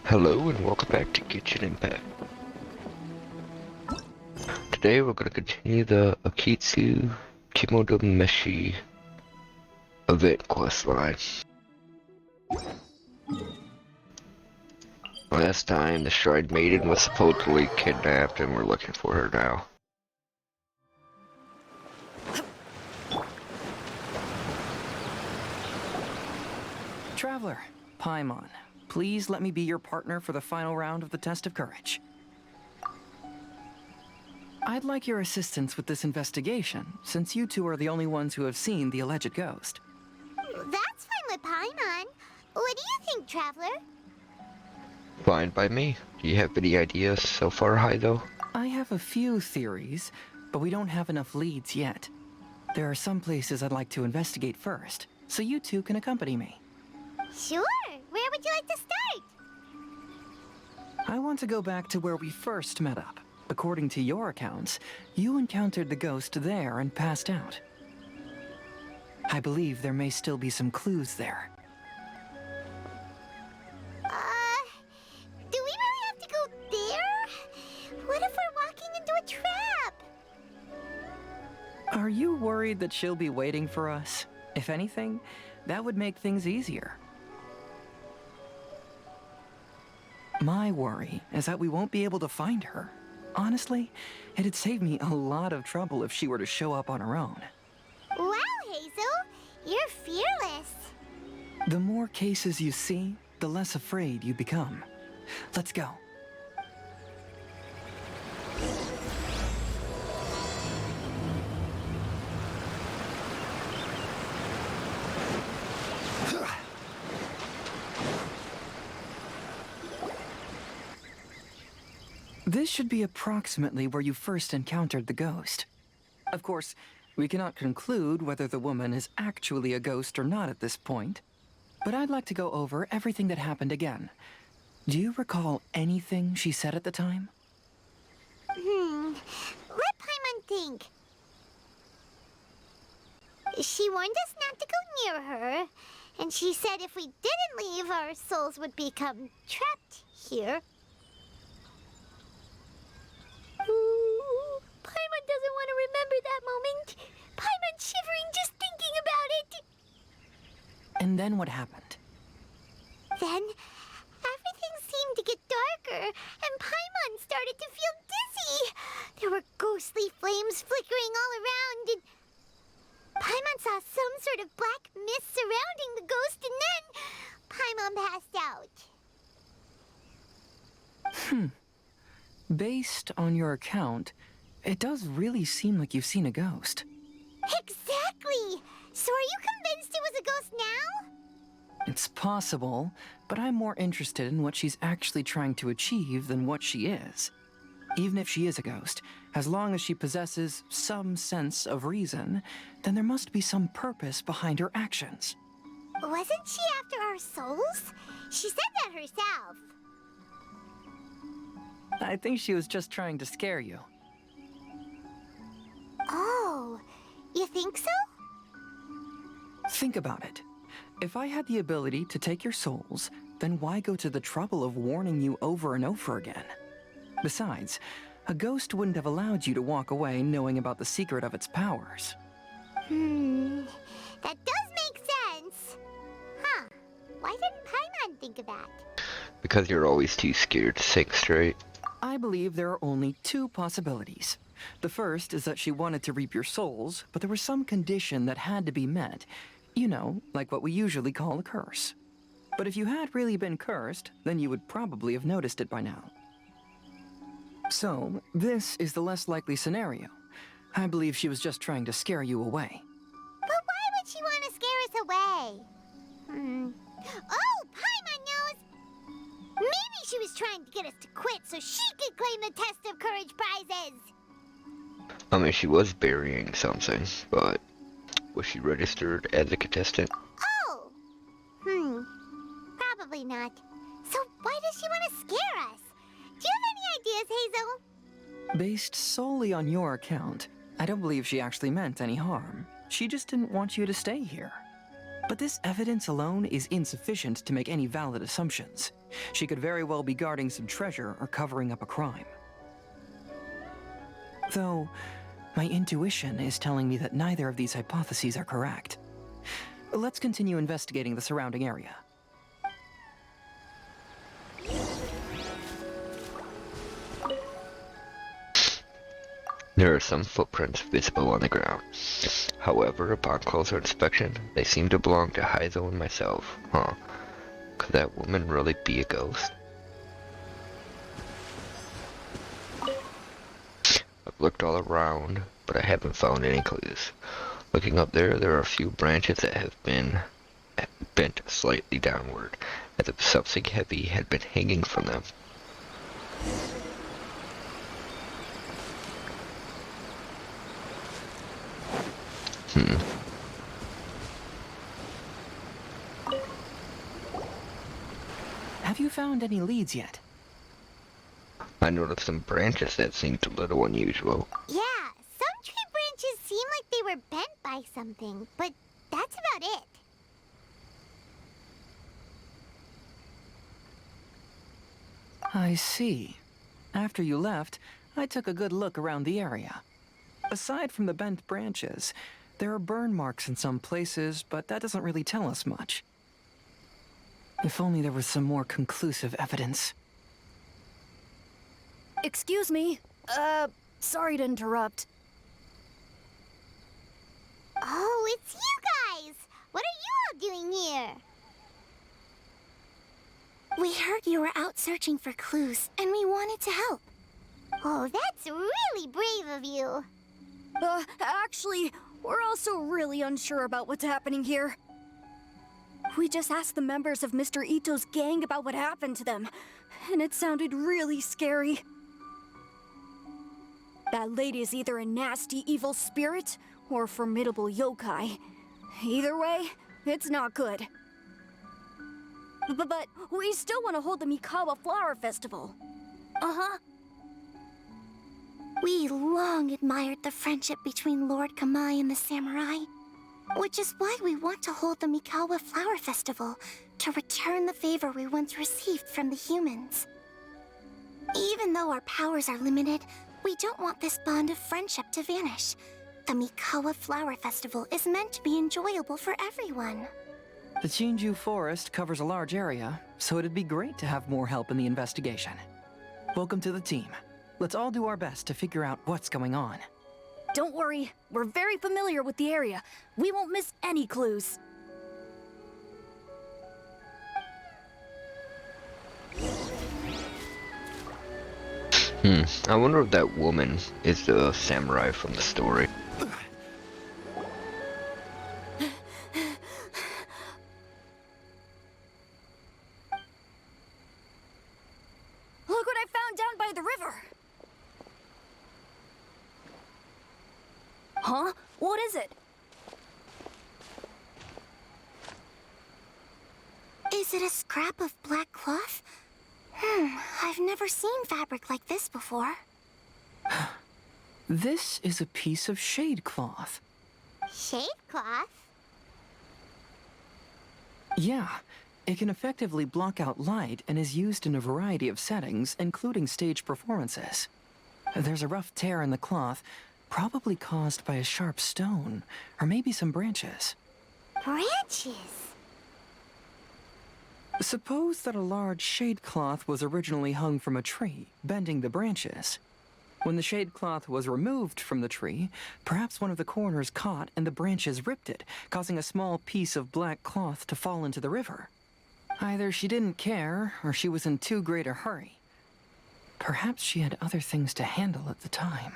Hello and welcome back to Kitchen Impact. Today we're going to continue the Akitsu Kimodameshi event quest line. Last time the Shrine Maiden was supposedly kidnapped and we're looking for her now. Traveler, Paimon, please let me be your partner for the final round of the test of courage. I'd like your assistance with this investigation, since you two are the only ones who have seen the alleged ghost. That's fine with Paimon. What do you think, Traveler? Fine by me. Do you have any ideas so far, Heido? I have a few theories, but we don't have enough leads yet. There are some places I'd like to investigate first, so you two can accompany me. Sure. Where would you like to start? I want to go back to where we first met up. According to your accounts, you encountered the ghost there and passed out. I believe there may still be some clues there. Do we really have to go there? What if we're walking into a trap? Are you worried that she'll be waiting for us? If anything, that would make things easier. My worry is that we won't be able to find her. Honestly, it'd save me a lot of trouble if she were to show up on her own. Wow, Hazel. You're fearless. The more cases you see, the less afraid you become. Let's go. This should be approximately where you first encountered the ghost. Of course, we cannot conclude whether the woman is actually a ghost or not at this point, but I'd like to go over everything that happened again. Do you recall anything she said at the time? Let Paimon think. She warned us not to go near her, and she said if we didn't leave, our souls would become trapped here. Ooh, Paimon doesn't want to remember that moment. Paimon's shivering just thinking about it. And then what happened? Then, everything seemed to get darker, and Paimon started to feel dizzy. There were ghostly flames flickering all around, and Paimon saw some sort of black mist surrounding the ghost, and then Paimon passed out. Based on your account, it does really seem like you've seen a ghost. Exactly! So are you convinced it was a ghost now? It's possible, but I'm more interested in what she's actually trying to achieve than what she is. Even if she is a ghost, as long as she possesses some sense of reason, then there must be some purpose behind her actions. Wasn't she after our souls? She said that herself. I think she was just trying to scare you. Oh, you think so? Think about it. If I had the ability to take your souls, then why go to the trouble of warning you over and over again? Besides, a ghost wouldn't have allowed you to walk away knowing about the secret of its powers. That does make sense. Huh. Why didn't Paimon think of that? Because you're always too scared to think straight. I believe there are only two possibilities. The first is that she wanted to reap your souls, but there was some condition that had to be met. You know, like what we usually call a curse. But if you had really been cursed, then you would probably have noticed it by now. So, this is the less likely scenario. I believe she was just trying to scare you away. But why would she want to scare us away? Oh, Paimon knows! Maybe she was trying to get us to quit so she could claim the Test of Courage prizes! I mean, she was burying something, but was she registered as a contestant? Oh! Probably not. So why does she want to scare us? Do you have any ideas, Hazel? Based solely on your account, I don't believe she actually meant any harm. She just didn't want you to stay here. But this evidence alone is insufficient to make any valid assumptions. She could very well be guarding some treasure or covering up a crime. Though, my intuition is telling me that neither of these hypotheses are correct. Let's continue investigating the surrounding area. There are some footprints visible on the ground. However, upon closer inspection, they seem to belong to Heizo and myself. Huh. Could that woman really be a ghost? I've looked all around, but I haven't found any clues. Looking up there, there are a few branches that have been bent slightly downward, as if something heavy had been hanging from them. Have you found any leads yet? I noticed some branches that seemed a little unusual. Yeah, some tree branches seem like they were bent by something, but that's about it. I see. After you left, I took a good look around the area. Aside from the bent branches, there are burn marks in some places, but that doesn't really tell us much. If only there was some more conclusive evidence. Excuse me. Sorry to interrupt. Oh, it's you guys! What are you all doing here? We heard you were out searching for clues, and we wanted to help. Oh, that's really brave of you. Actually, we're also really unsure about what's happening here. We just asked the members of Mr. Ito's gang about what happened to them, and it sounded really scary. That lady is either a nasty evil spirit or a formidable yokai. Either way, it's not good. But we still want to hold the Mikawa Flower Festival. Uh-huh. We long admired the friendship between Lord Kamai and the samurai, which is why we want to hold the Mikawa Flower Festival to return the favor we once received from the humans. Even though our powers are limited, we don't want this bond of friendship to vanish. The Mikawa Flower Festival is meant to be enjoyable for everyone. The Chinju Forest covers a large area, so it'd be great to have more help in the investigation. Welcome to the team. Let's all do our best to figure out what's going on. Don't worry, we're very familiar with the area. We won't miss any clues. I wonder if that woman is the samurai from the story. Look what I found down by the river! Huh? What is it? Is it a scrap of black cloth? I've never seen fabric like this before. This is a piece of shade cloth. Shade cloth? Yeah, it can effectively block out light and is used in a variety of settings, including stage performances. There's a rough tear in the cloth, probably caused by a sharp stone, or maybe some branches. Branches? Suppose that a large shade cloth was originally hung from a tree, bending the branches. When the shade cloth was removed from the tree, perhaps one of the corners caught and the branches ripped it, causing a small piece of black cloth to fall into the river. Either she didn't care, or she was in too great a hurry. Perhaps she had other things to handle at the time.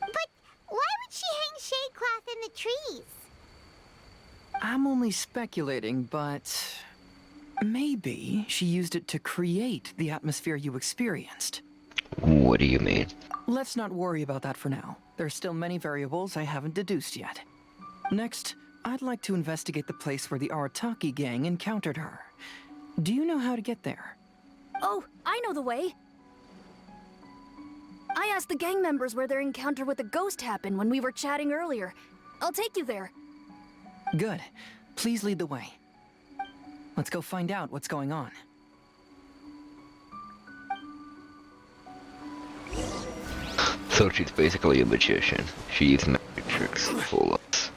But why would she hang shade cloth in the trees? I'm only speculating, but maybe she used it to create the atmosphere you experienced. What do you mean? Let's not worry about that for now. There's still many variables I haven't deduced yet. Next, I'd like to investigate the place where the Arataki gang encountered her. Do you know how to get there? Oh, I know the way. I asked the gang members where their encounter with the ghost happened when we were chatting earlier. I'll take you there. Good. Please lead the way. Let's go find out what's going on. So she's basically a magician. She uses magic tricks to fool us.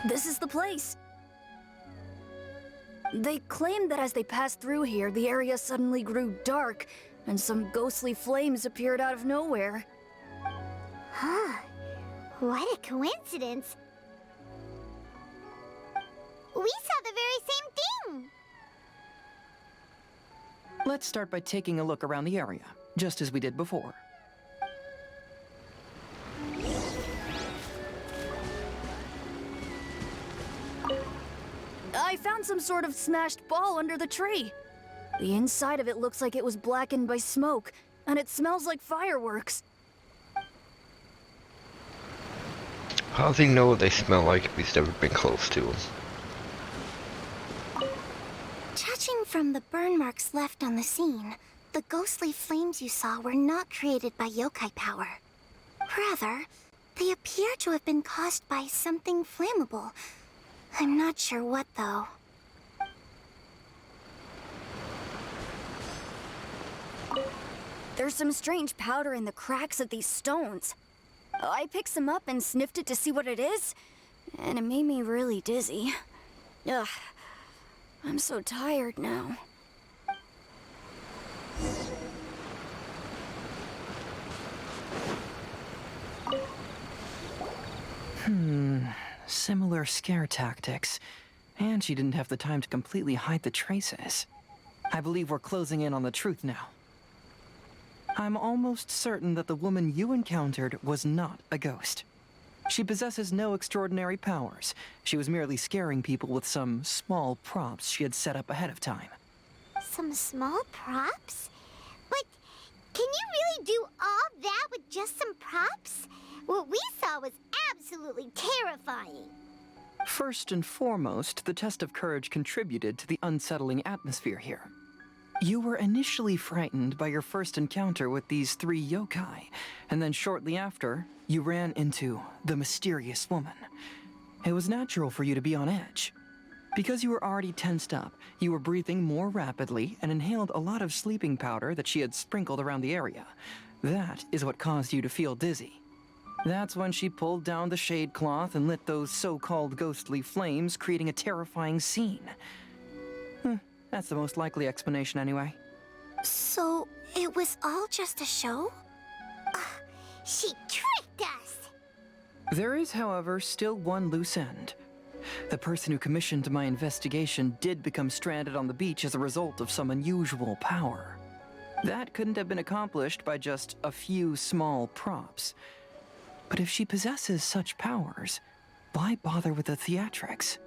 This is the place. They claim that as they passed through here, the area suddenly grew dark, and some ghostly flames appeared out of nowhere. Huh. What a coincidence. We saw the very same thing. Let's start by taking a look around the area, just as we did before. I found some sort of smashed ball under the tree. The inside of it looks like it was blackened by smoke, and it smells like fireworks. How does he know what they smell like if he's never been close to them? Judging from the burn marks left on the scene, the ghostly flames you saw were not created by yokai power. Rather, they appear to have been caused by something flammable. I'm not sure what, though. There's some strange powder in the cracks of these stones. I picked some up and sniffed it to see what it is, and it made me really dizzy. Ugh, I'm so tired now. Similar scare tactics. And she didn't have the time to completely hide the traces. I believe we're closing in on the truth now. I'm almost certain that the woman you encountered was not a ghost. She possesses no extraordinary powers. She was merely scaring people with some small props she had set up ahead of time. Some small props? But can you really do all that with just some props? What we saw was absolutely terrifying. First and foremost, the test of courage contributed to the unsettling atmosphere here. You were initially frightened by your first encounter with these 3 yokai, and then shortly after, you ran into the mysterious woman. It was natural for you to be on edge. Because you were already tensed up, you were breathing more rapidly and inhaled a lot of sleeping powder that she had sprinkled around the area. That is what caused you to feel dizzy. That's when she pulled down the shade cloth and lit those so-called ghostly flames, creating a terrifying scene. That's the most likely explanation anyway. So, it was all just a show? She tricked us! There is, however, still one loose end. The person who commissioned my investigation did become stranded on the beach as a result of some unusual power. That couldn't have been accomplished by just a few small props. But if she possesses such powers, why bother with the theatrics?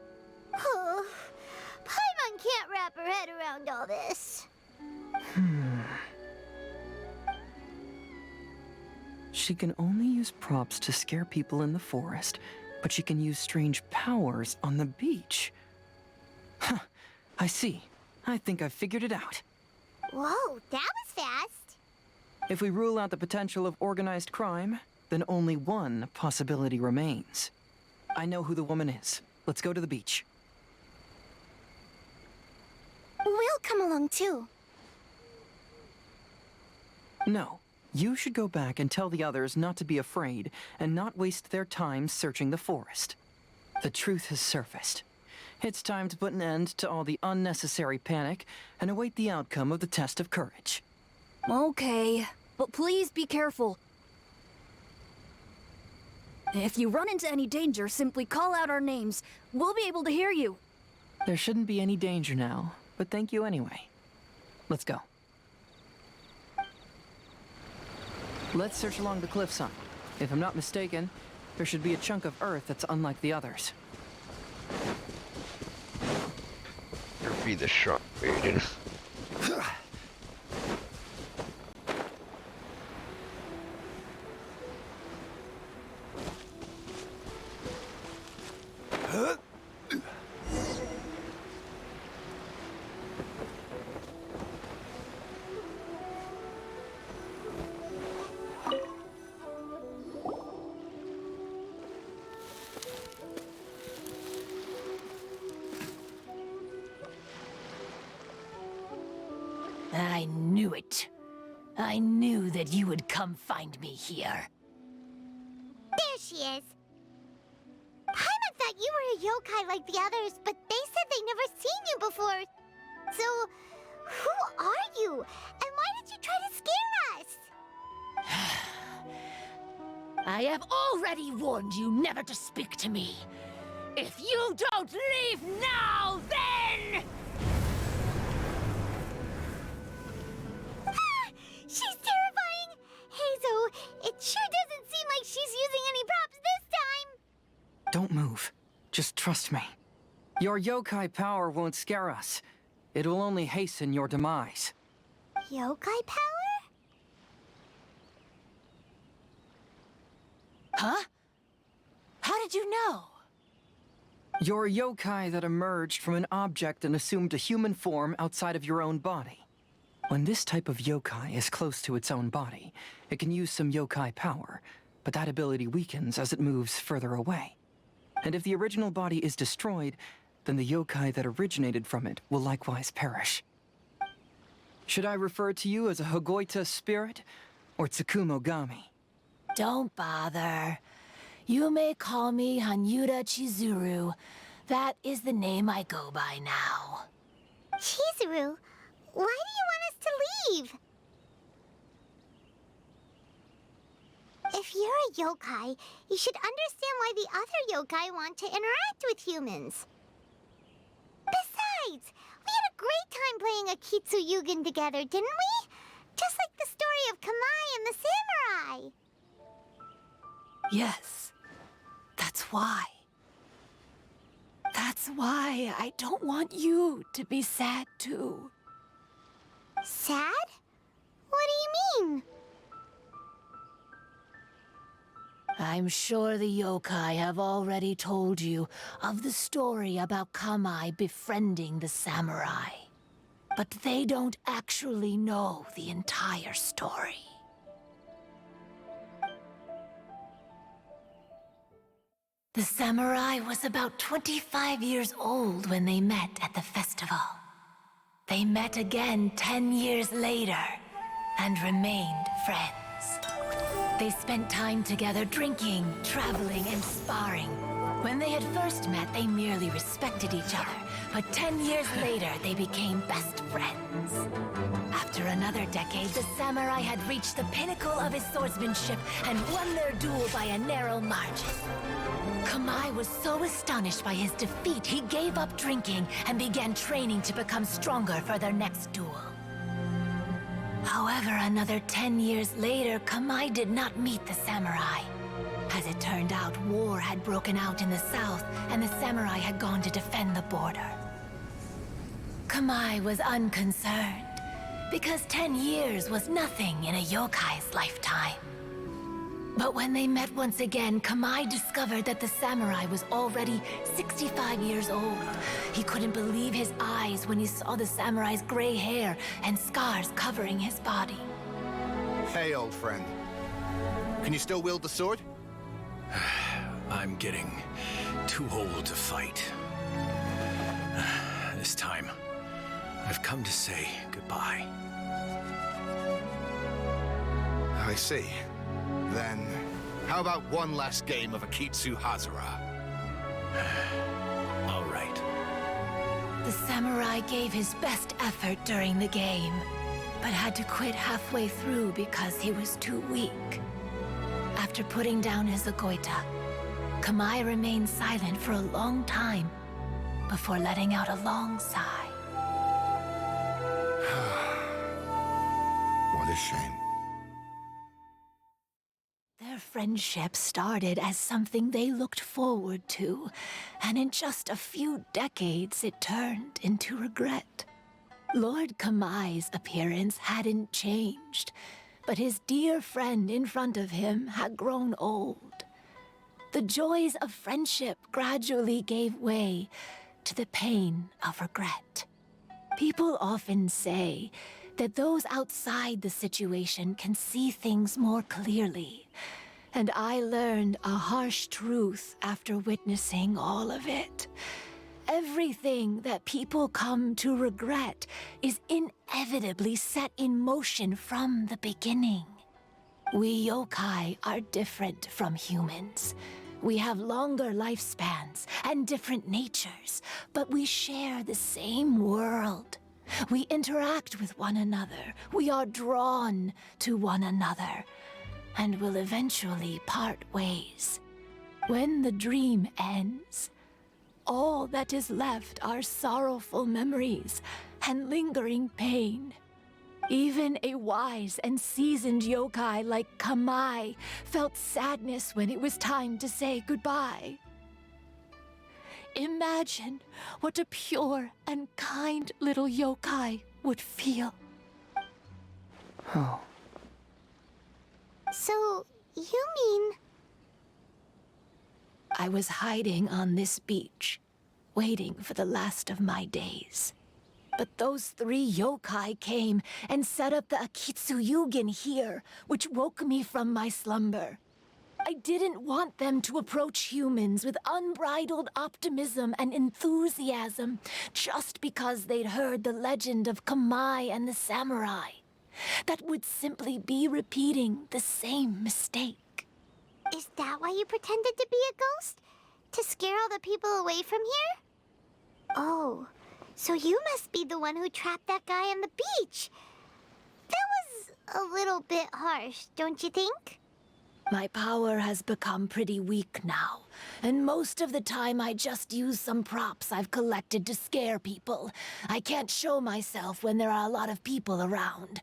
Oh, Paimon can't wrap her head around all this. She can only use props to scare people in the forest, but she can use strange powers on the beach. Huh, I see. I think I've figured it out. Whoa, that was fast. If we rule out the potential of organized crime, then only one possibility remains. I know who the woman is. Let's go to the beach. We'll come along too. No. You should go back and tell the others not to be afraid and not waste their time searching the forest. The truth has surfaced. It's time to put an end to all the unnecessary panic and await the outcome of the test of courage. Okay, but please be careful. If you run into any danger, simply call out our names. We'll be able to hear you. There shouldn't be any danger now, but thank you anyway. Let's go. Let's search along the cliffside. If I'm not mistaken, there should be a chunk of earth that's unlike the others. Here be the shrine, Aiden. I knew it. I knew that you would come find me here. There she is. Paimon thought you were a yokai like the others, but they said they never seen you before. So, who are you? And why did you try to scare us? I have already warned you never to speak to me. If you don't leave now, then... She's terrifying! Hazel, it sure doesn't seem like she's using any props this time! Don't move. Just trust me. Your yokai power won't scare us. It will only hasten your demise. Yokai power? Huh? How did you know? You're a yokai that emerged from an object and assumed a human form outside of your own body. When this type of yokai is close to its own body, it can use some yokai power, but that ability weakens as it moves further away. And if the original body is destroyed, then the yokai that originated from it will likewise perish. Should I refer to you as a Hagoita spirit or Tsukumogami? Don't bother. You may call me Hanyuda Chizuru. That is the name I go by now. Chizuru, why do you want us to leave? If you're a yokai, you should understand why the other yokai want to interact with humans. Besides, we had a great time playing Akitsu Yugen together, didn't we? Just like the story of Kamai and the samurai. Yes, that's why. That's why I don't want you to be sad too. Sad? What do you mean? I'm sure the yokai have already told you of the story about Kamai befriending the samurai. But they don't actually know the entire story. The samurai was about 25 years old when they met at the festival. They met again 10 years later and remained friends. They spent time together drinking, traveling, and sparring. When they had first met, they merely respected each other, but 10 years later, they became best friends. After another decade, the samurai had reached the pinnacle of his swordsmanship and won their duel by a narrow margin. Kamai was so astonished by his defeat, he gave up drinking and began training to become stronger for their next duel. However, another 10 years later, Kamai did not meet the samurai. As it turned out, war had broken out in the south, and the samurai had gone to defend the border. Kamai was unconcerned, because 10 years was nothing in a yokai's lifetime. But when they met once again, Kamai discovered that the samurai was already 65 years old. He couldn't believe his eyes when he saw the samurai's gray hair and scars covering his body. Hey, old friend. Can you still wield the sword? I'm getting too old to fight. This time, I've come to say goodbye. I see. Then, how about one last game of Akitsu Hazara? All right. The samurai gave his best effort during the game, but had to quit halfway through because he was too weak. After putting down his Agoita, Kamai remained silent for a long time before letting out a long sigh. What a shame. Their friendship started as something they looked forward to, and in just a few decades it turned into regret. Lord Kamai's appearance hadn't changed, but his dear friend in front of him had grown old. The joys of friendship gradually gave way to the pain of regret. People often say that those outside the situation can see things more clearly, and I learned a harsh truth after witnessing all of it. Everything that people come to regret is inevitably set in motion from the beginning. We yokai are different from humans. We have longer lifespans and different natures, but we share the same world. We interact with one another. We are drawn to one another, and will eventually part ways. When the dream ends, all that is left are sorrowful memories and lingering pain. Even a wise and seasoned yokai like Kamai felt sadness when it was time to say goodbye. Imagine what a pure and kind little yokai would feel. Oh. So, you mean... I was hiding on this beach, waiting for the last of my days. But those 3 yokai came and set up the Akitsu Yugen here, which woke me from my slumber. I didn't want them to approach humans with unbridled optimism and enthusiasm just because they'd heard the legend of Kamai and the samurai. That would simply be repeating the same mistake. Is that why you pretended to be a ghost? To scare all the people away from here? Oh, so you must be the one who trapped that guy on the beach. That was a little bit harsh, don't you think? My power has become pretty weak now, and most of the time I just use some props I've collected to scare people. I can't show myself when there are a lot of people around.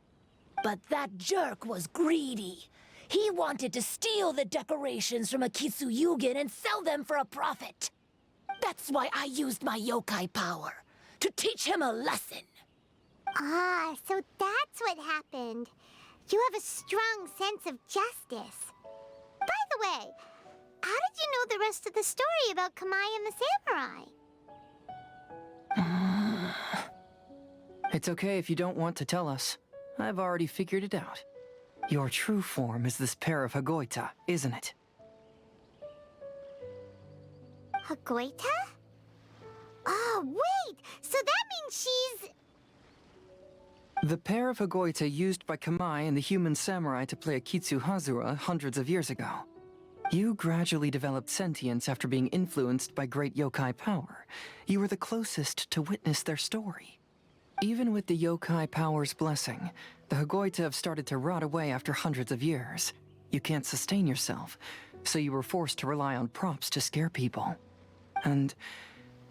But that jerk was greedy. He wanted to steal the decorations from Akitsu Yugen and sell them for a profit. That's why I used my yokai power, to teach him a lesson. Ah, so that's what happened. You have a strong sense of justice. By the way, how did you know the rest of the story about Kamai and the samurai? It's okay if you don't want to tell us. I've already figured it out. Your true form is this pair of Hagoita, isn't it? Hagoita? Oh, wait! So that means she's... The pair of Hagoita used by Kamai and the human samurai to play Akitsu Hazura hundreds of years ago. You gradually developed sentience after being influenced by great yokai power. You were the closest to witness their story. Even with the yokai power's blessing, the Hagoita have started to rot away after hundreds of years. You can't sustain yourself, so you were forced to rely on props to scare people. And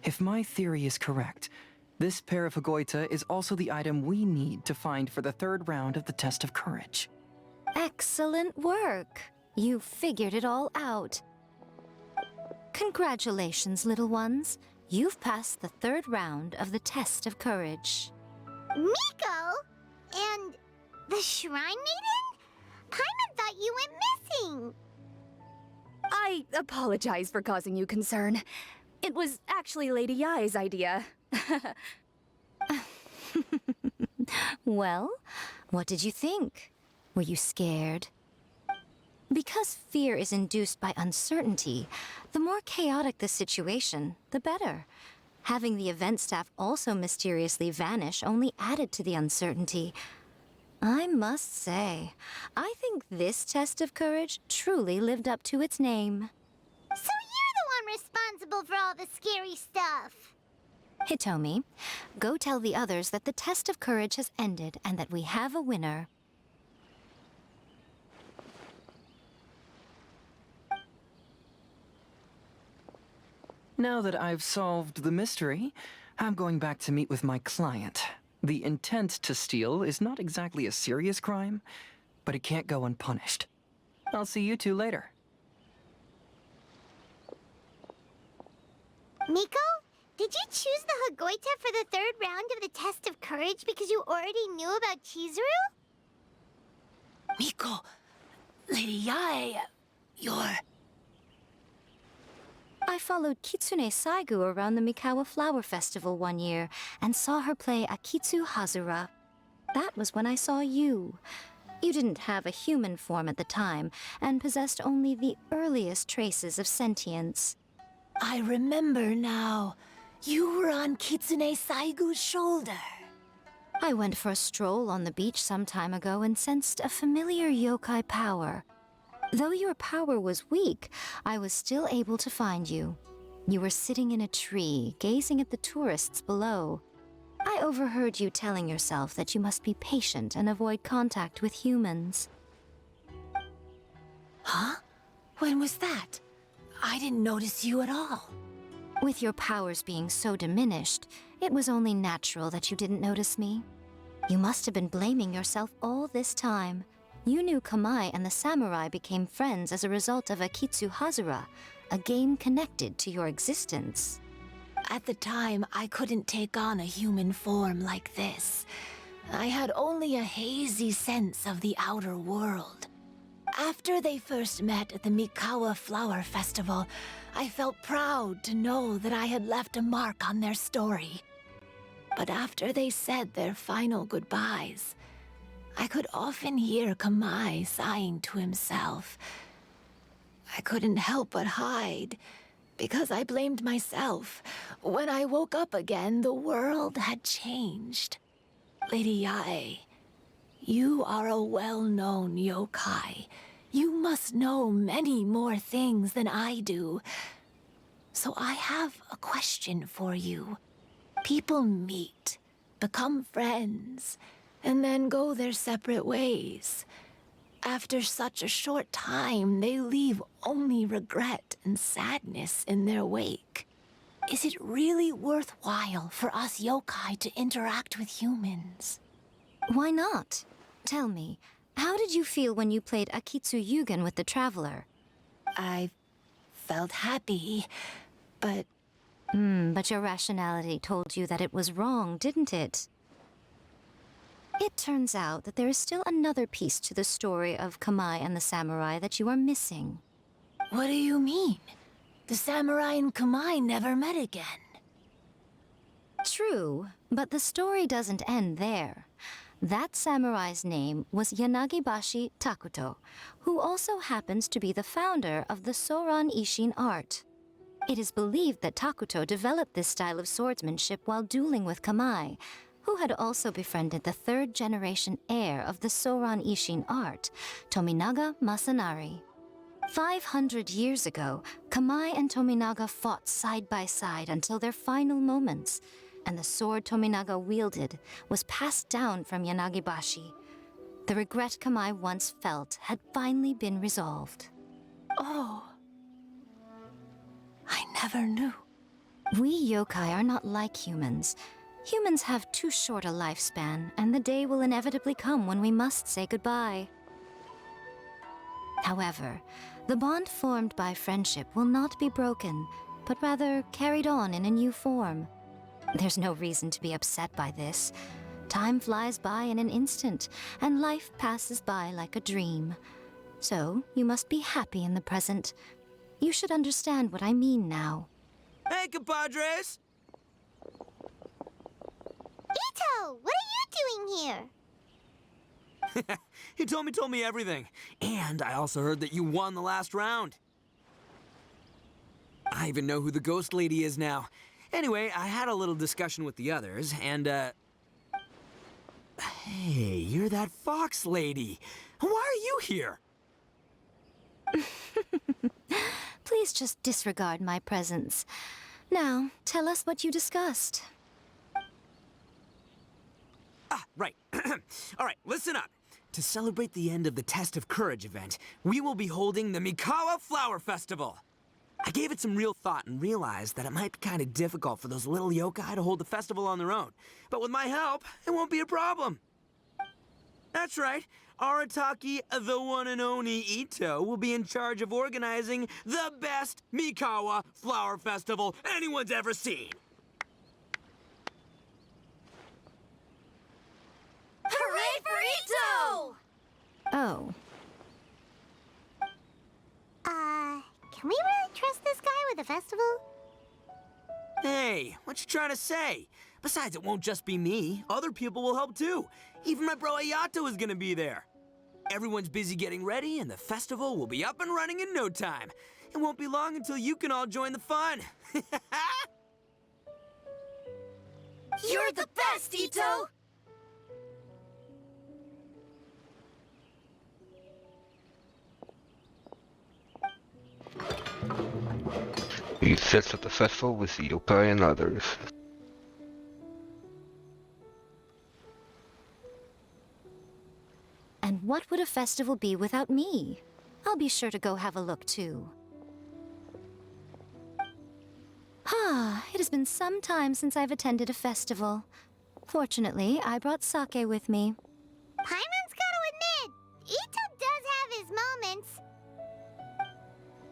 if my theory is correct, this pair of Hagoita is also the item we need to find for the 3rd round of the test of courage. Excellent work. You figured it all out. Congratulations, little ones. You've passed the 3rd round of the test of courage. Miko? And the Shrine Maiden? Paimon thought you went missing. I apologize for causing you concern. It was actually Lady Yai's idea. Well, what did you think? Were you scared? Because fear is induced by uncertainty, the more chaotic the situation, the better. Having the event staff also mysteriously vanish only added to the uncertainty. I must say, I think this test of courage truly lived up to its name. So you're the one responsible for all the scary stuff. Hitomi, go tell the others that the test of courage has ended and that we have a winner. Now that I've solved the mystery, I'm going back to meet with my client. The intent to steal is not exactly a serious crime, but it can't go unpunished. I'll see you two later. Miko, did you choose the Hagoita for the 3rd round of the test of courage because you already knew about Chizuru? Miko, Lady Yai, you're... I followed Kitsune Saigu around the Mikawa Flower Festival one year and saw her play Akitsu Hazura. That was when I saw you. You didn't have a human form at the time and possessed only the earliest traces of sentience. I remember now. You were on Kitsune Saigu's shoulder. I went for a stroll on the beach some time ago and sensed a familiar yokai power. Though your power was weak, I was still able to find you. You were sitting in a tree, gazing at the tourists below. I overheard you telling yourself that you must be patient and avoid contact with humans. Huh? When was that? I didn't notice you at all. With your powers being so diminished, it was only natural that you didn't notice me. You must have been blaming yourself all this time. You knew Kamai and the samurai became friends as a result of Akitsu Hazura, a game connected to your existence. At the time, I couldn't take on a human form like this. I had only a hazy sense of the outer world. After they first met at the Mikawa Flower Festival, I felt proud to know that I had left a mark on their story. But after they said their final goodbyes, I could often hear Kamai sighing to himself. I couldn't help but hide, because I blamed myself. When I woke up again, the world had changed. Lady Yae, you are a well-known yokai. You must know many more things than I do. So I have a question for you. People meet, become friends, and then go their separate ways. After such a short time, they leave only regret and sadness in their wake. Is it really worthwhile for us yokai to interact with humans? Why not? Tell me, how did you feel when you played Akitsu Yugen with the Traveler? I felt happy, but... But your rationality told you that it was wrong, didn't it? It turns out that there is still another piece to the story of Kamai and the samurai that you are missing. What do you mean? The samurai and Kamai never met again. True, but the story doesn't end there. That samurai's name was Yanagibashi Takuto, who also happens to be the founder of the Soran Ishin art. It is believed that Takuto developed this style of swordsmanship while dueling with Kamai, who had also befriended the third-generation heir of the Soran Ishin art, Tominaga Masanari. 500 years ago, Kamai and Tominaga fought side by side until their final moments, and the sword Tominaga wielded was passed down from Yanagibashi. The regret Kamai once felt had finally been resolved. Oh. I never knew. We yokai are not like humans. Humans have too short a lifespan, and the day will inevitably come when we must say goodbye. However, the bond formed by friendship will not be broken, but rather carried on in a new form. There's no reason to be upset by this. Time flies by in an instant, and life passes by like a dream. So, you must be happy in the present. You should understand what I mean now. Hey, compadres! Ito, what are you doing here? He told me everything. And I also heard that you won the last round. I even know who the ghost lady is now. Anyway, I had a little discussion with the others, and, Hey, you're that fox lady. Why are you here? Please just disregard my presence. Now, tell us what you discussed. Ah, right. All right, listen up. To celebrate the end of the Test of Courage event, we will be holding the Mikawa Flower Festival. I gave it some real thought and realized that it might be kind of difficult for those little yokai to hold the festival on their own. But with my help, it won't be a problem. That's right. Arataki, the one and only Ito, will be in charge of organizing the best Mikawa Flower Festival anyone's ever seen. Hooray for Ito! Oh, Can we really trust this guy with the festival? Hey, what you trying to say? Besides, it won't just be me. Other people will help too. Even my bro Ayato is gonna be there. Everyone's busy getting ready, and the festival will be up and running in no time. It won't be long until you can all join the fun. You're the best, Ito! He sits at the festival with the yokai and others. And what would a festival be without me? I'll be sure to go have a look too. Ah, it has been some time since I've attended a festival. Fortunately, I brought sake with me. Paimon's gotta admit, Ito does have his moments.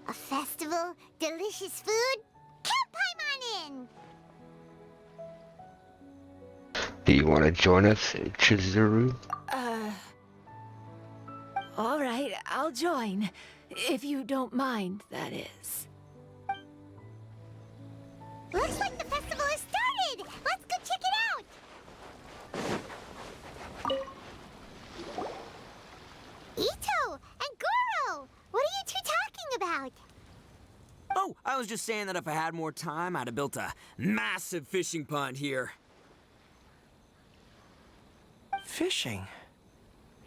A festival, delicious food, count Paimon in! Do you want to join us, Chizuru? All right, I'll join. If you don't mind, that is. Looks like the festival has started! Let's go check it out! Ito and Goro! What are you two talking about? Oh, I was just saying that if I had more time, I'd have built a massive fishing pond here. Fishing?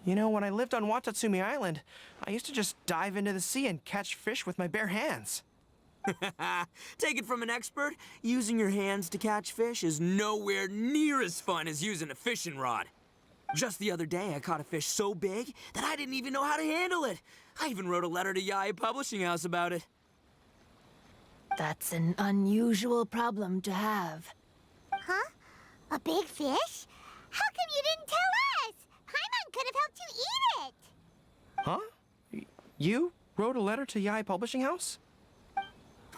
You know, when I lived on Watatsumi Island, I used to just dive into the sea and catch fish with my bare hands. Take it from an expert, using your hands to catch fish is nowhere near as fun as using a fishing rod. Just the other day, I caught a fish so big that I didn't even know how to handle it. I even wrote a letter to Yae Publishing House about it. That's an unusual problem to have. Huh? A big fish? How come you didn't tell us? Paimon could have helped you eat it! Huh? You wrote a letter to Yae Publishing House?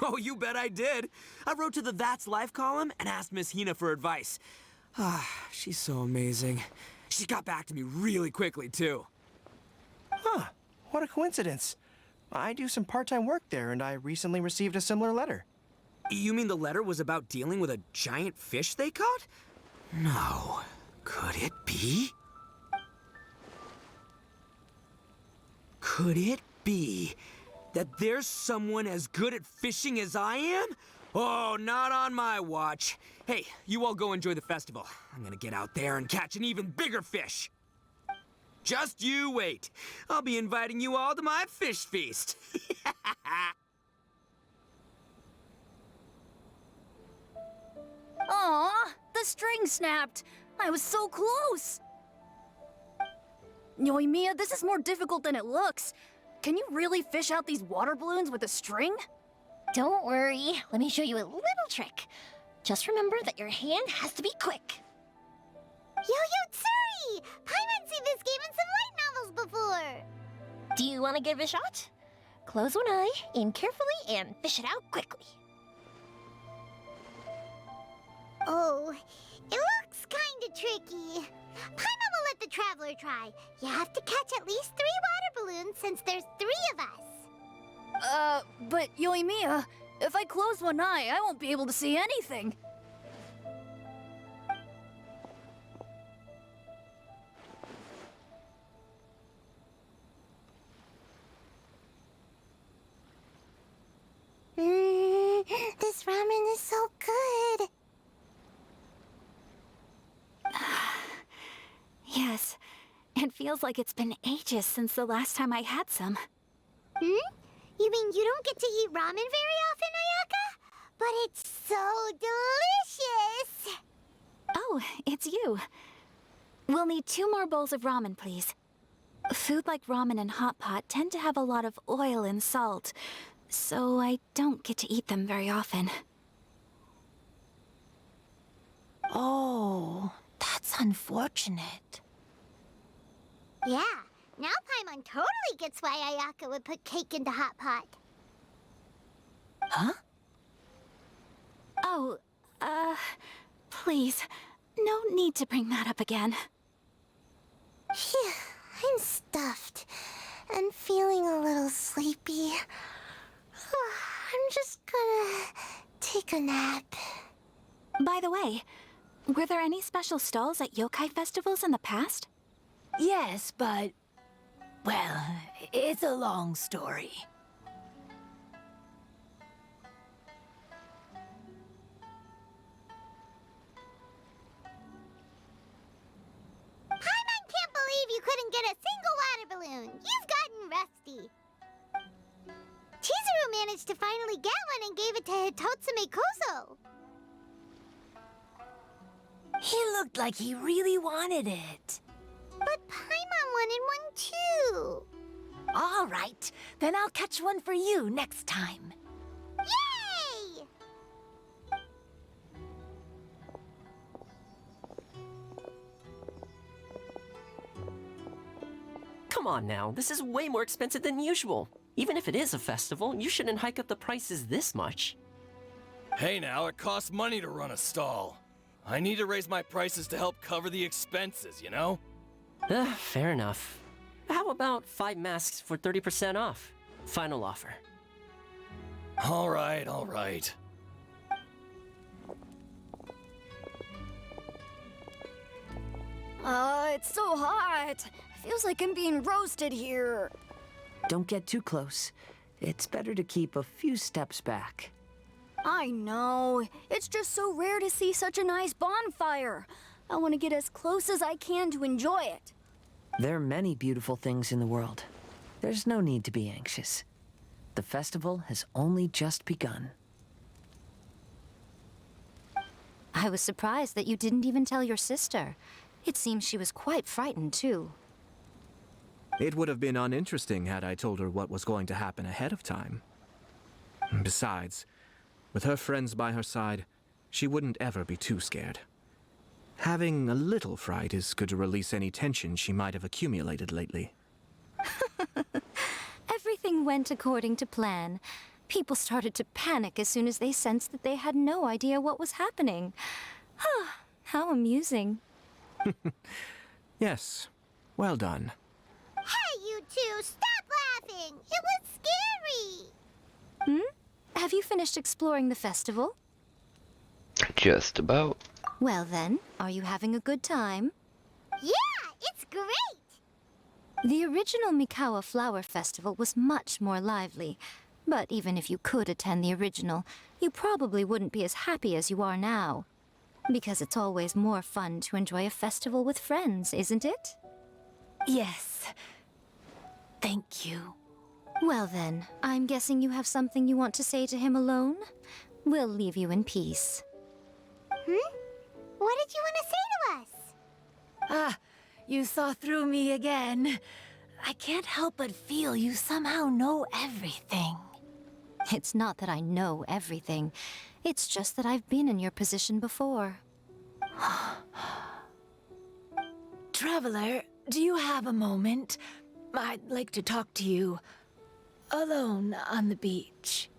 Oh, you bet I did. I wrote to the That's Life column and asked Miss Hina for advice. Ah, she's so amazing. She got back to me really quickly, too. Huh. What a coincidence. I do some part-time work there, and I recently received a similar letter. You mean the letter was about dealing with a giant fish they caught? No. Could it be? Could it be that there's someone as good at fishing as I am? Oh, not on my watch. Hey, you all go enjoy the festival. I'm gonna get out there and catch an even bigger fish. Just you wait. I'll be inviting you all to my fish feast. Aw, the string snapped. I was so close. Yoimiya, this is more difficult than it looks. Can you really fish out these water balloons with a string? Don't worry. Let me show you a little trick. Just remember that your hand has to be quick. Yo-Yo Tsuri! Paimon's seen this game in some light novels before. Do you want to give it a shot? Close one eye, aim carefully, and fish it out quickly. Oh, it looks kinda tricky. Paimon will let the traveler try. You have to catch at least 3 water balloons since there's 3 of us. But Yoimiya, if I close one eye, I won't be able to see anything. This ramen is so good. Yes, it feels like it's been ages since the last time I had some. You mean you don't get to eat ramen very often, Ayaka? But it's so delicious! Oh, it's you. We'll need 2 more bowls of ramen, please. Food like ramen and hot pot tend to have a lot of oil and salt, so I don't get to eat them very often. Oh, that's unfortunate. Yeah, now Paimon totally gets why Ayaka would put cake into hot pot. Huh? Oh, please, no need to bring that up again. Phew, I'm stuffed and feeling a little sleepy. I'm just gonna take a nap. By the way, were there any special stalls at yokai festivals in the past? Yes, but... well, it's a long story. managed to finally get one and gave it to Hitotsume Kozo. He looked like he really wanted it. But Paimon wanted one too. All right, then I'll catch one for you next time. Yay! Come on now, this is way more expensive than usual. Even if it is a festival, you shouldn't hike up the prices this much. Hey now, it costs money to run a stall. I need to raise my prices to help cover the expenses, you know? Fair enough. How about 5 masks for 30% off? Final offer. All right, all right. It's so hot. Feels like I'm being roasted here. Don't get too close. It's better to keep a few steps back. I know. It's just so rare to see such a nice bonfire. I want to get as close as I can to enjoy it. There are many beautiful things in the world. There's no need to be anxious. The festival has only just begun. I was surprised that you didn't even tell your sister. It seems she was quite frightened, too. It would have been uninteresting had I told her what was going to happen ahead of time. Besides, with her friends by her side, she wouldn't ever be too scared. Having a little fright is good to release any tension she might have accumulated lately. Everything went according to plan. People started to panic as soon as they sensed that they had no idea what was happening. How amusing. Yes, well done. Hey, you two, stop laughing! It was scary! Have you finished exploring the festival? Just about. Well then, are you having a good time? Yeah, it's great! The original Mikawa Flower Festival was much more lively. But even if you could attend the original, you probably wouldn't be as happy as you are now. Because it's always more fun to enjoy a festival with friends, isn't it? Yes. Thank you. Well then, I'm guessing you have something you want to say to him alone? We'll leave you in peace. What did you want to say to us? You saw through me again. I can't help but feel you somehow know everything. It's not that I know everything. It's just that I've been in your position before. Traveler, do you have a moment? I'd like to talk to you. Alone on the beach.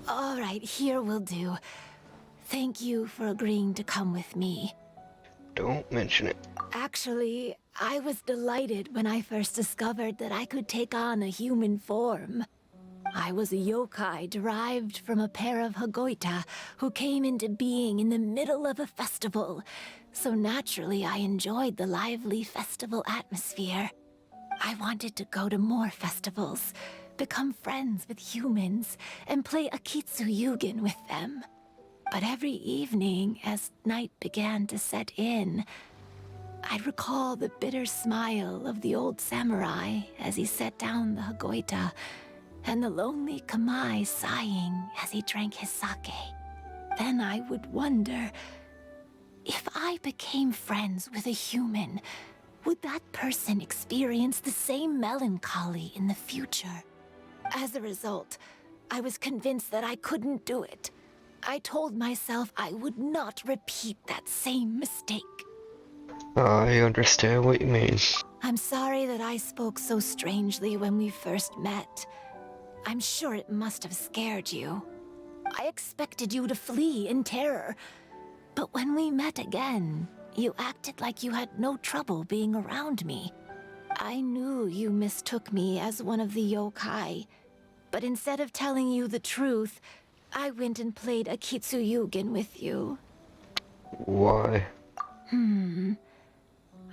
All right, here will do. Thank you for agreeing to come with me. Don't mention it. Actually, I was delighted when I first discovered that I could take on a human form. I was a yokai derived from a pair of Hagoita who came into being in the middle of a festival. So naturally, I enjoyed the lively festival atmosphere. I wanted to go to more festivals, become friends with humans, and play Akitsu Yugen with them. But every evening, as night began to set in, I'd recall the bitter smile of the old samurai as he set down the Hagoita, and the lonely Kamae sighing as he drank his sake. Then I would wonder, if I became friends with a human, would that person experience the same melancholy in the future? As a result, I was convinced that I couldn't do it. I told myself I would not repeat that same mistake. I understand what you mean. I'm sorry that I spoke so strangely when we first met. I'm sure it must have scared you. I expected you to flee in terror. But when we met again, you acted like you had no trouble being around me. I knew you mistook me as one of the yokai. But instead of telling you the truth, I went and played Akitsu Yugen with you. Why? I'm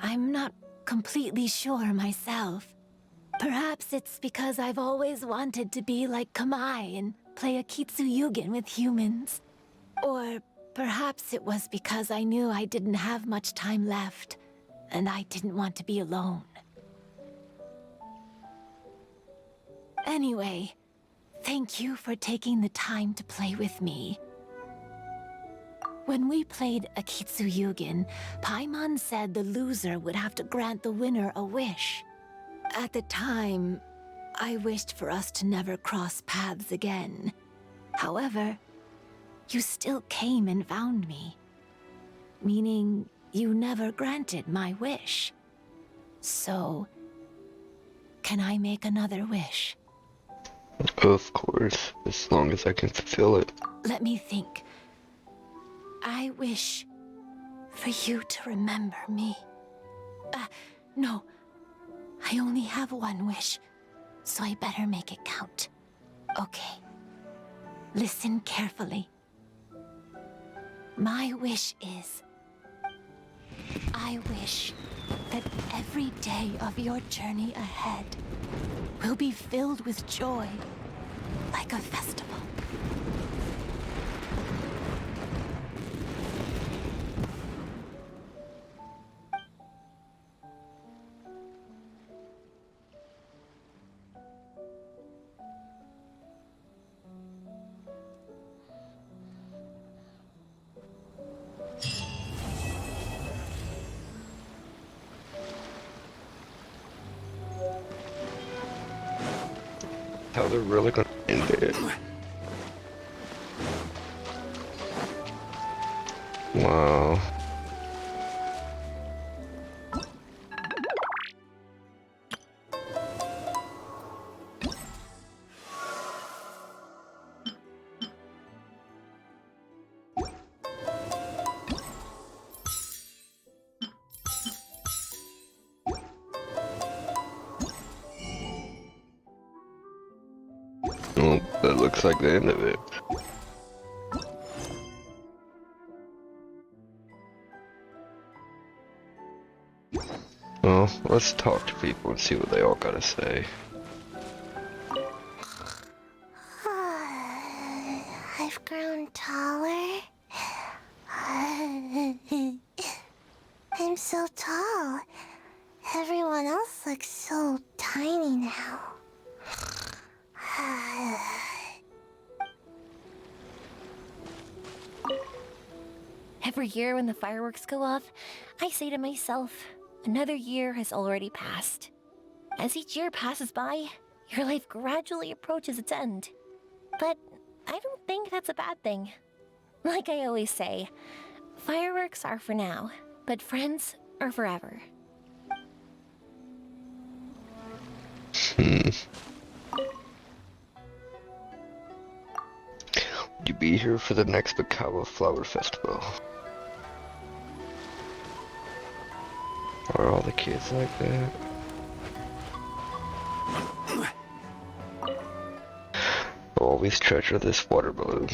not completely sure myself. Perhaps it's because I've always wanted to be like Kamai and play Akitsu Yugen with humans. Or perhaps it was because I knew I didn't have much time left, and I didn't want to be alone. Anyway, thank you for taking the time to play with me. When we played Akitsu Yugen, Paimon said the loser would have to grant the winner a wish. At the time, I wished for us to never cross paths again. However, you still came and found me. Meaning, you never granted my wish. So, can I make another wish? Of course, as long as I can fulfill it. Let me think. I wish for you to remember me. No. I only have one wish, so I better make it count. Okay. Listen carefully. My wish is... I wish that every day of your journey ahead will be filled with joy, like a festival. How they're really gonna end it. Wow. Well, that looks like the end of it. Well, let's talk to people and see what they all gotta say. I've grown taller. I'm so tall. Everyone else looks so tiny now. Every year when the fireworks go off, I say to myself, another year has already passed. As each year passes by, your life gradually approaches its end. But I don't think that's a bad thing. Like I always say, fireworks are for now, but friends are forever. Would you be here for the next Mikawa Flower Festival? Are all the kids like that? I'll always treasure this water balloon.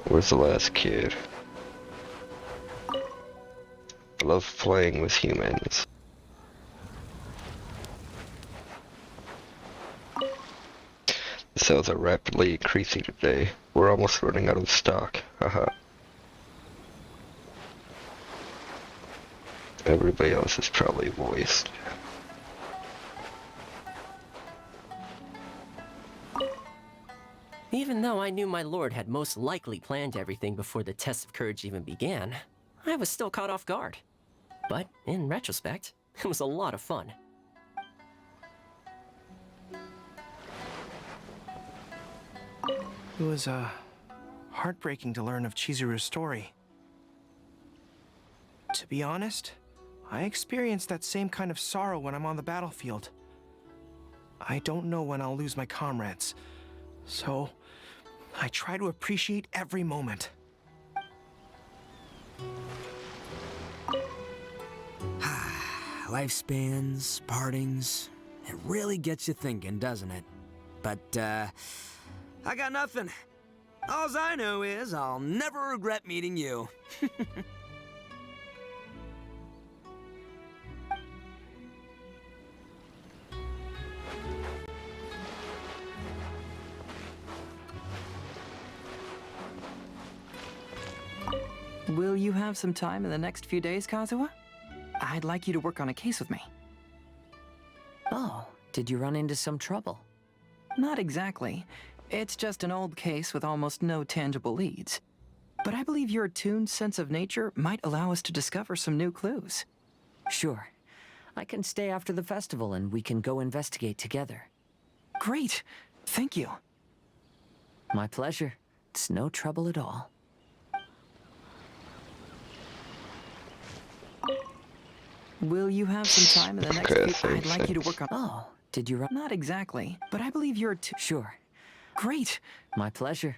Where's the last kid? I love playing with humans. The sales are rapidly increasing today. We're almost running out of stock. Haha. Everybody else is probably voiced. Even though I knew my lord had most likely planned everything before the test of courage even began, I was still caught off guard. But in retrospect, it was a lot of fun. It was, heartbreaking to learn of Chizuru's story. To be honest, I experienced that same kind of sorrow when I'm on the battlefield. I don't know when I'll lose my comrades, so I try to appreciate every moment. Lifespans, partings, it really gets you thinking, doesn't it? But, I got nothing. Alls I know is I'll never regret meeting you. Will you have some time in the next few days, Kazuha? I'd like you to work on a case with me. Oh, did you run into some trouble? Not exactly. It's just an old case with almost no tangible leads. But I believe your attuned sense of nature might allow us to discover some new clues. Sure. I can stay after the festival and we can go investigate together. Great! Thank you. My pleasure. It's no trouble at all. Will you have some time in the next few... I'd like you to work on... Oh, did you run? Not exactly, but I believe you're Sure. Great! My pleasure.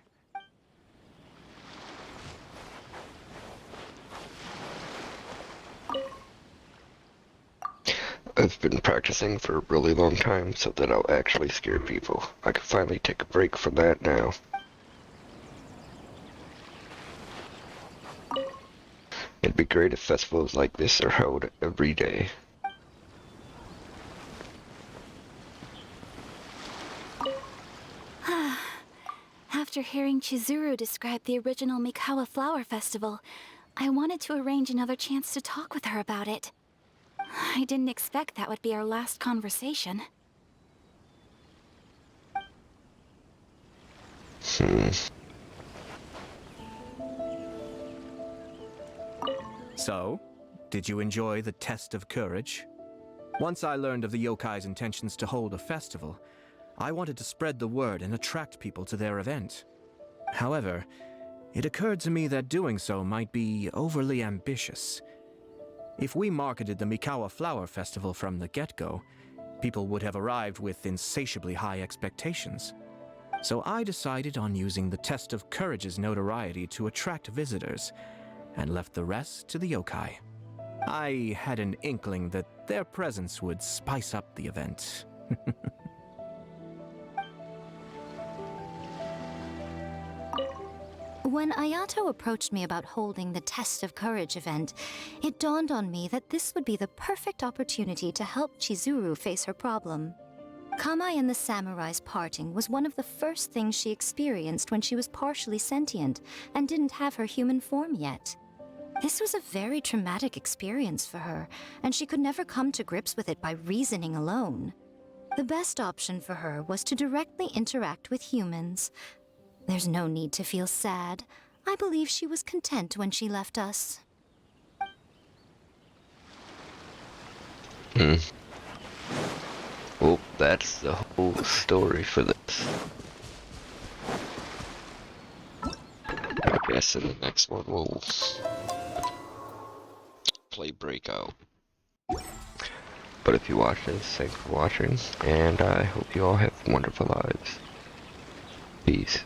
I've been practicing for a really long time so that I'll actually scare people. I can finally take a break from that now. It'd be great if festivals like this are held every day. After hearing Chizuru describe the original Mikawa Flower Festival, I wanted to arrange another chance to talk with her about it. I didn't expect that would be our last conversation. So, did you enjoy the test of courage? Once I learned of the yokai's intentions to hold a festival, I wanted to spread the word and attract people to their event. However, it occurred to me that doing so might be overly ambitious. If we marketed the Mikawa Flower Festival from the get-go, people would have arrived with insatiably high expectations. So I decided on using the test of courage's notoriety to attract visitors, and left the rest to the yokai. I had an inkling that their presence would spice up the event. When Ayato approached me about holding the Test of Courage event, it dawned on me that this would be the perfect opportunity to help Chizuru face her problem. Kamai and the samurai's parting was one of the first things she experienced when she was partially sentient and didn't have her human form yet. This was a very traumatic experience for her, and she could never come to grips with it by reasoning alone. The best option for her was to directly interact with humans. There's no need to feel sad. I believe she was content when she left us. Well, that's the whole story for this. I guess in the next one we'll play Breakout. But if you watch this, thanks for watching, and I hope you all have wonderful lives. Peace.